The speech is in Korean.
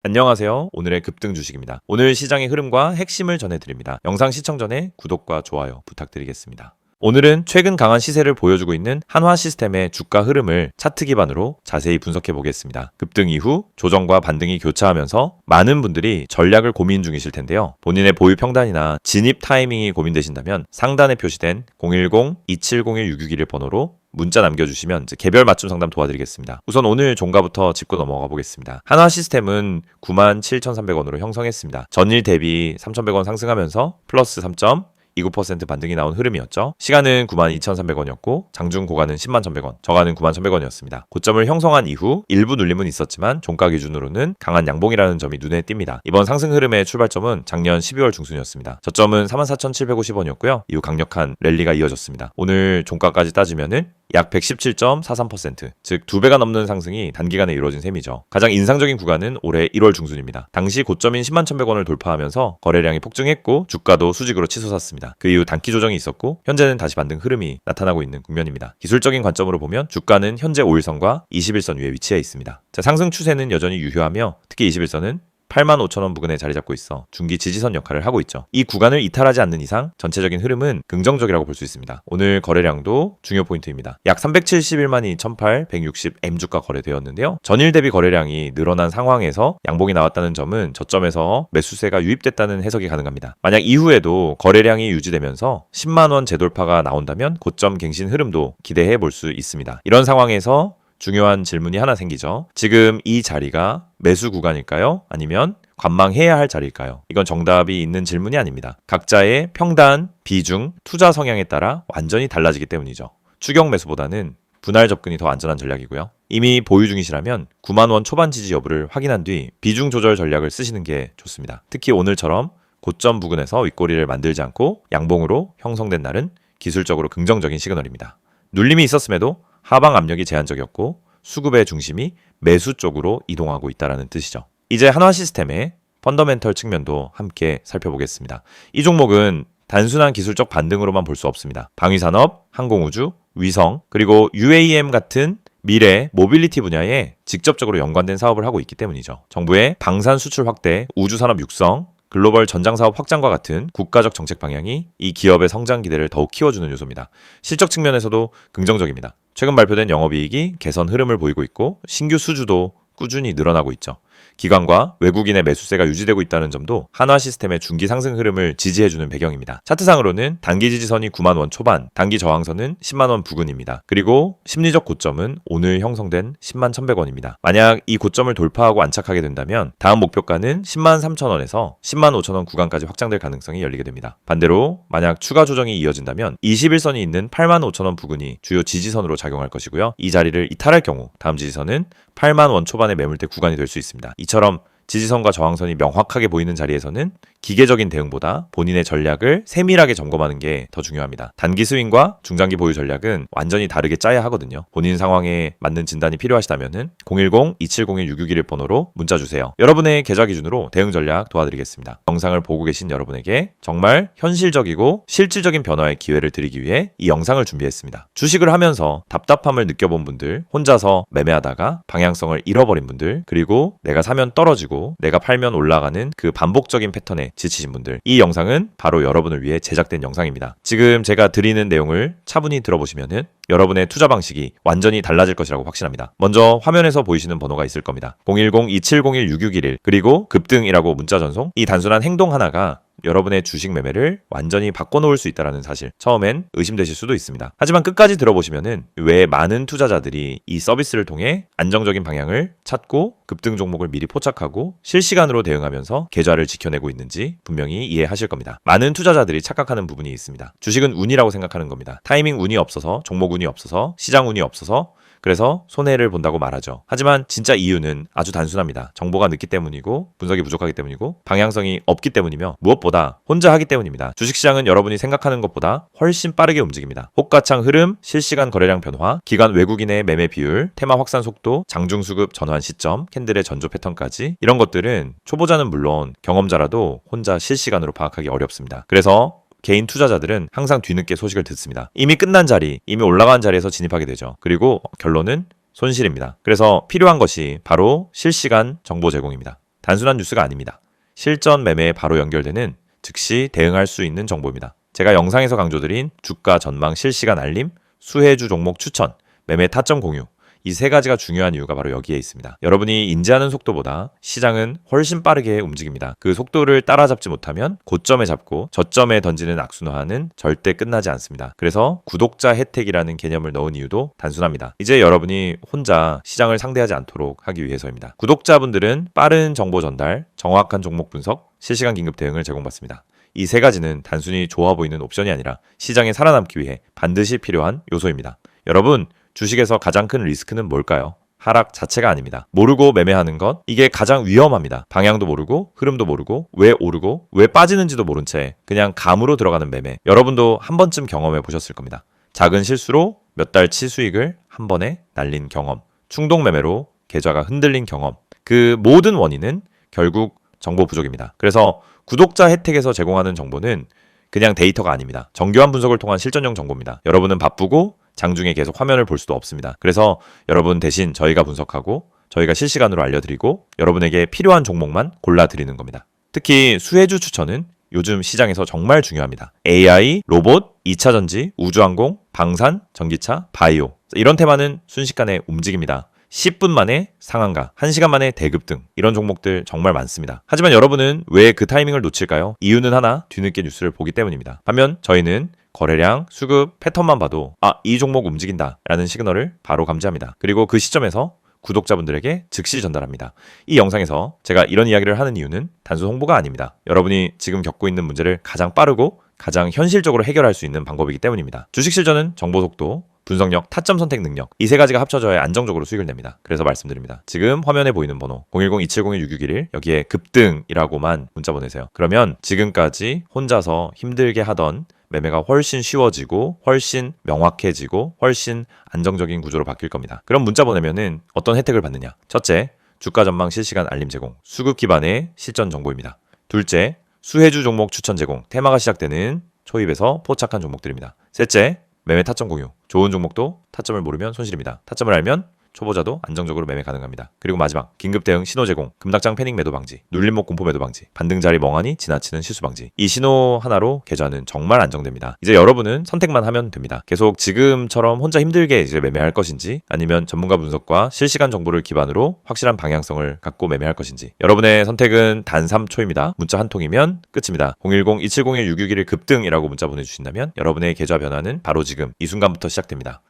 안녕하세요. 오늘의 급등 주식입니다. 오늘 시장의 흐름과 핵심을 전해드립니다. 영상 시청 전에 구독과 좋아요 부탁드리겠습니다. 오늘은 최근 강한 시세를 보여주고 있는 한화시스템의 주가 흐름을 차트 기반으로 자세히 분석해 보겠습니다. 급등 이후 조정과 반등이 교차하면서 많은 분들이 전략을 고민 중이실 텐데요. 본인의 보유 평단이나 진입 타이밍이 고민되신다면 상단에 표시된 010-2701-661 번호로 문자 남겨주시면 개별 맞춤 상담 도와드리겠습니다. 우선 오늘 종가부터 짚고 넘어가 보겠습니다. 한화시스템은 97,300원으로 형성했습니다. 전일 대비 3,100원 상승하면서 플러스 3.29% 반등이 나온 흐름이었죠. 시간은 92,300원이었고 장중 고가는 101,100원, 저가는 91,100원이었습니다. 고점을 형성한 이후 일부 눌림은 있었지만 종가 기준으로는 강한 양봉이라는 점이 눈에 띕니다. 이번 상승 흐름의 출발점은 작년 12월 중순이었습니다. 저점은 44,750원이었고요. 이후 강력한 랠리가 이어졌습니다. 오늘 종가까지 따지면은 약 117.43%, 즉 2배가 넘는 상승이 단기간에 이루어진 셈이죠. 가장 인상적인 구간은 올해 1월 중순입니다. 당시 고점인 101,100원을 돌파하면서 거래량이 폭증했고 주가도 수직으로 치솟았습니다. 그 이후 단기 조정이 있었고 현재는 다시 반등 흐름이 나타나고 있는 국면입니다. 기술적인 관점으로 보면 주가는 현재 5일선과 21선 위에 위치해 있습니다. 상승 추세는 여전히 유효하며 특히 21선은 85,000원 부근에 자리 잡고 있어 중기 지지선 역할을 하고 있죠. 이 구간을 이탈하지 않는 이상 전체적인 흐름은 긍정적이라고 볼 수 있습니다. 오늘 거래량도 중요 포인트입니다. 약 371만 2,860 M주가 거래되었는데요. 전일 대비 거래량이 늘어난 상황에서 양봉이 나왔다는 점은 저점에서 매수세가 유입됐다는 해석이 가능합니다. 만약 이후에도 거래량이 유지되면서 10만원 재돌파가 나온다면 고점 갱신 흐름도 기대해 볼 수 있습니다. 이런 상황에서 중요한 질문이 하나 생기죠. 지금 이 자리가 매수 구간일까요? 아니면 관망해야 할 자리일까요? 이건 정답이 있는 질문이 아닙니다. 각자의 평단, 비중, 투자 성향에 따라 완전히 달라지기 때문이죠. 추격 매수보다는 분할 접근이 더 안전한 전략이고요. 이미 보유 중이시라면 9만원 초반 지지 여부를 확인한 뒤 비중 조절 전략을 쓰시는 게 좋습니다. 특히 오늘처럼 고점 부근에서 윗꼬리를 만들지 않고 양봉으로 형성된 날은 기술적으로 긍정적인 시그널입니다. 눌림이 있었음에도 하방 압력이 제한적이었고 수급의 중심이 매수 쪽으로 이동하고 있다는 뜻이죠. 이제 한화시스템의 펀더멘털 측면도 함께 살펴보겠습니다. 이 종목은 단순한 기술적 반등으로만 볼 수 없습니다. 방위산업, 항공우주, 위성, 그리고 UAM 같은 미래 모빌리티 분야에 직접적으로 연관된 사업을 하고 있기 때문이죠. 정부의 방산 수출 확대, 우주산업 육성, 글로벌 전장사업 확장과 같은 국가적 정책 방향이 이 기업의 성장 기대를 더욱 키워주는 요소입니다. 실적 측면에서도 긍정적입니다. 최근 발표된 영업이익이 개선 흐름을 보이고 있고 신규 수주도 꾸준히 늘어나고 있죠. 기관과 외국인의 매수세가 유지되고 있다는 점도 한화시스템의 중기 상승 흐름을 지지해주는 배경입니다. 차트상으로는 단기 지지선이 9만원 초반, 단기 저항선은 10만원 부근입니다. 그리고 심리적 고점은 오늘 형성된 101,100원입니다. 만약 이 고점을 돌파하고 안착하게 된다면 다음 목표가는 103,000원에서 105,000원 구간까지 확장될 가능성이 열리게 됩니다. 반대로 만약 추가 조정이 이어진다면 21선이 있는 85,000원 부근이 주요 지지선으로 작용할 것이고요. 이 자리를 이탈할 경우 다음 지지선은 8만원 초반의 매물대 구간이 될 수 있습니다. 이처럼 지지선과 저항선이 명확하게 보이는 자리에서는 기계적인 대응보다 본인의 전략을 세밀하게 점검하는 게 더 중요합니다. 단기 스윙과 중장기 보유 전략은 완전히 다르게 짜야 하거든요. 본인 상황에 맞는 진단이 필요하시다면 010-2701-661 번호로 문자 주세요. 여러분의 계좌 기준으로 대응 전략 도와드리겠습니다. 영상을 보고 계신 여러분에게 정말 현실적이고 실질적인 변화의 기회를 드리기 위해 이 영상을 준비했습니다. 주식을 하면서 답답함을 느껴본 분들, 혼자서 매매하다가 방향성을 잃어버린 분들, 그리고 내가 사면 떨어지고 내가 팔면 올라가는 그 반복적인 패턴에 지치신 분들, 이 영상은 바로 여러분을 위해 제작된 영상입니다. 지금 제가 드리는 내용을 차분히 들어보시면은 여러분의 투자 방식이 완전히 달라질 것이라고 확신합니다. 먼저 화면에서 보이시는 번호가 있을 겁니다. 010-2701-6611 그리고 급등이라고 문자 전송. 이 단순한 행동 하나가 여러분의 주식 매매를 완전히 바꿔놓을 수 있다는 사실, 처음엔 의심되실 수도 있습니다. 하지만 끝까지 들어보시면은 왜 많은 투자자들이 이 서비스를 통해 안정적인 방향을 찾고 급등 종목을 미리 포착하고 실시간으로 대응하면서 계좌를 지켜내고 있는지 분명히 이해하실 겁니다. 많은 투자자들이 착각하는 부분이 있습니다. 주식은 운이라고 생각하는 겁니다. 타이밍 운이 없어서, 종목 운이 없어서, 시장 운이 없어서 그래서 손해를 본다고 말하죠. 하지만 진짜 이유는 아주 단순합니다. 정보가 늦기 때문이고 분석이 부족하기 때문이고 방향성이 없기 때문이며 무엇보다 혼자 하기 때문입니다. 주식시장은 여러분이 생각하는 것보다 훨씬 빠르게 움직입니다. 호가창 흐름, 실시간 거래량 변화, 기관 외국인의 매매 비율, 테마 확산 속도, 장중수급 전환 시점, 캔들의 전조 패턴까지 이런 것들은 초보자는 물론 경험자라도 혼자 실시간으로 파악하기 어렵습니다. 그래서 개인 투자자들은 항상 뒤늦게 소식을 듣습니다. 이미 끝난 자리, 이미 올라간 자리에서 진입하게 되죠. 그리고 결론은 손실입니다. 그래서 필요한 것이 바로 실시간 정보 제공입니다. 단순한 뉴스가 아닙니다. 실전 매매에 바로 연결되는 즉시 대응할 수 있는 정보입니다. 제가 영상에서 강조드린 주가 전망 실시간 알림, 수혜주 종목 추천, 매매 타점 공유, 이 세 가지가 중요한 이유가 바로 여기에 있습니다. 여러분이 인지하는 속도보다 시장은 훨씬 빠르게 움직입니다. 그 속도를 따라잡지 못하면 고점에 잡고 저점에 던지는 악순환은 절대 끝나지 않습니다. 그래서 구독자 혜택이라는 개념을 넣은 이유도 단순합니다. 이제 여러분이 혼자 시장을 상대하지 않도록 하기 위해서입니다. 구독자분들은 빠른 정보 전달, 정확한 종목 분석, 실시간 긴급 대응을 제공받습니다. 이 세 가지는 단순히 좋아 보이는 옵션이 아니라 시장에 살아남기 위해 반드시 필요한 요소입니다. 여러분, 주식에서 가장 큰 리스크는 뭘까요? 하락 자체가 아닙니다. 모르고 매매하는 것, 이게 가장 위험합니다. 방향도 모르고, 흐름도 모르고, 왜 오르고, 왜 빠지는지도 모른 채 그냥 감으로 들어가는 매매. 여러분도 한 번쯤 경험해 보셨을 겁니다. 작은 실수로 몇 달치 수익을 한 번에 날린 경험, 충동 매매로 계좌가 흔들린 경험. 그 모든 원인은 결국 정보 부족입니다. 그래서 구독자 혜택에서 제공하는 정보는 그냥 데이터가 아닙니다. 정교한 분석을 통한 실전형 정보입니다. 여러분은 바쁘고 장중에 계속 화면을 볼 수도 없습니다. 그래서 여러분 대신 저희가 분석하고 저희가 실시간으로 알려드리고 여러분에게 필요한 종목만 골라드리는 겁니다. 특히 수혜주 추천은 요즘 시장에서 정말 중요합니다. AI, 로봇, 2차 전지, 우주항공, 방산, 전기차, 바이오 이런 테마는 순식간에 움직입니다. 10분 만에 상한가, 1시간 만에 대급등 이런 종목들 정말 많습니다. 하지만 여러분은 왜 그 타이밍을 놓칠까요? 이유는 하나, 뒤늦게 뉴스를 보기 때문입니다. 반면 저희는 거래량, 수급, 패턴만 봐도 이 종목 움직인다 라는 시그널을 바로 감지합니다. 그리고 그 시점에서 구독자분들에게 즉시 전달합니다. 이 영상에서 제가 이런 이야기를 하는 이유는 단순 홍보가 아닙니다. 여러분이 지금 겪고 있는 문제를 가장 빠르고 가장 현실적으로 해결할 수 있는 방법이기 때문입니다. 주식 실전은 정보 속도, 분석력, 타점 선택 능력 이 세 가지가 합쳐져야 안정적으로 수익을 냅니다. 그래서 말씀드립니다. 지금 화면에 보이는 번호 010-2701-6611 여기에 급등이라고만 문자 보내세요. 그러면 지금까지 혼자서 힘들게 하던 매매가 훨씬 쉬워지고 훨씬 명확해지고 훨씬 안정적인 구조로 바뀔 겁니다. 그럼 문자 보내면은 어떤 혜택을 받느냐? 첫째, 주가 전망 실시간 알림 제공, 수급 기반의 실전 정보입니다. 둘째, 수혜주 종목 추천 제공, 테마가 시작되는 초입에서 포착한 종목들입니다. 셋째, 매매 타점 공유, 좋은 종목도 타점을 모르면 손실입니다. 타점을 알면 초보자도 안정적으로 매매 가능합니다. 그리고 마지막, 긴급 대응 신호 제공, 금닥장 패닉 매도 방지, 눌림목 공포 매도 방지, 반등 자리 멍하니 지나치는 실수 방지. 이 신호 하나로 계좌는 정말 안정됩니다. 이제 여러분은 선택만 하면 됩니다. 계속 지금처럼 혼자 힘들게 이제 매매할 것인지 아니면 전문가 분석과 실시간 정보를 기반으로 확실한 방향성을 갖고 매매할 것인지. 여러분의 선택은 단 3초입니다. 문자 한 통이면 끝입니다. 010-2701-6611 급등이라고 문자 보내주신다면 여러분의 계좌 변화는 바로 지금 이 순간부터 시작됩니다.